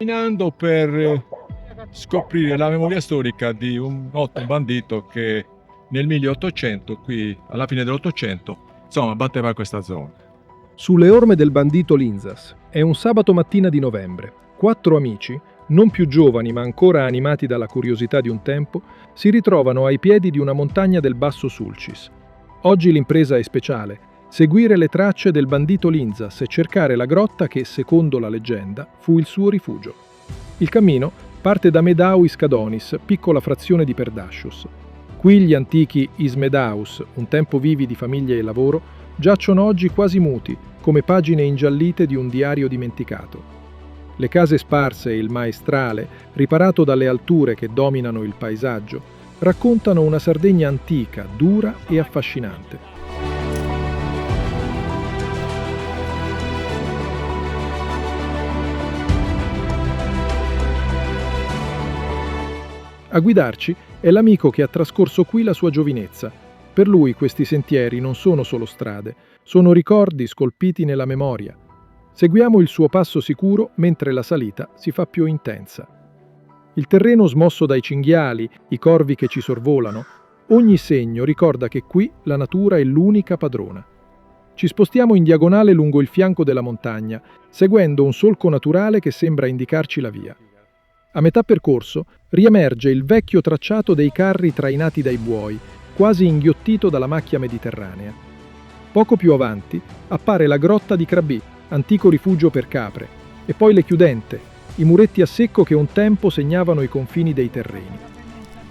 camminando per scoprire la memoria storica di un noto bandito che nel 1800, qui alla fine dell'Ottocento, insomma, batteva questa zona. Sulle orme del bandito Linzas. È un sabato mattina di novembre. 4 amici, non più giovani ma ancora animati dalla curiosità di un tempo, si ritrovano ai piedi di una montagna del Basso Sulcis. Oggi l'impresa è speciale: seguire le tracce del bandito Linzas e cercare la grotta che, secondo la leggenda, fu il suo rifugio. Il cammino parte da Medauis Cadonis, piccola frazione di Perdascius. Qui gli antichi Ismedaus, un tempo vivi di famiglia e lavoro, giacciono oggi quasi muti, come pagine ingiallite di un diario dimenticato. Le case sparse e il maestrale, riparato dalle alture che dominano il paesaggio, raccontano una Sardegna antica, dura e affascinante. A guidarci è l'amico che ha trascorso qui la sua giovinezza. Per lui questi sentieri non sono solo strade, sono ricordi scolpiti nella memoria. Seguiamo il suo passo sicuro mentre la salita si fa più intensa. Il terreno smosso dai cinghiali, i corvi che ci sorvolano, ogni segno ricorda che qui la natura è l'unica padrona. Ci spostiamo in diagonale lungo il fianco della montagna, seguendo un solco naturale che sembra indicarci la via. A metà percorso riemerge il vecchio tracciato dei carri trainati dai buoi, quasi inghiottito dalla macchia mediterranea. Poco più avanti appare la grotta di Crabbì, antico rifugio per capre, e poi le chiudente, i muretti a secco che un tempo segnavano i confini dei terreni.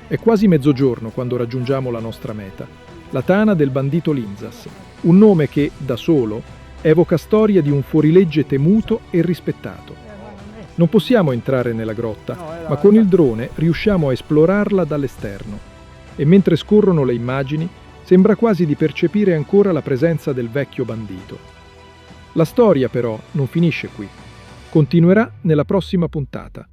È quasi mezzogiorno quando raggiungiamo la nostra meta, la tana del bandito Linzas, un nome che, da solo, evoca storia di un fuorilegge temuto e rispettato. Non possiamo entrare nella grotta, ma con il drone riusciamo a esplorarla dall'esterno. E mentre scorrono le immagini, sembra quasi di percepire ancora la presenza del vecchio bandito. La storia, però, non finisce qui. Continuerà nella prossima puntata.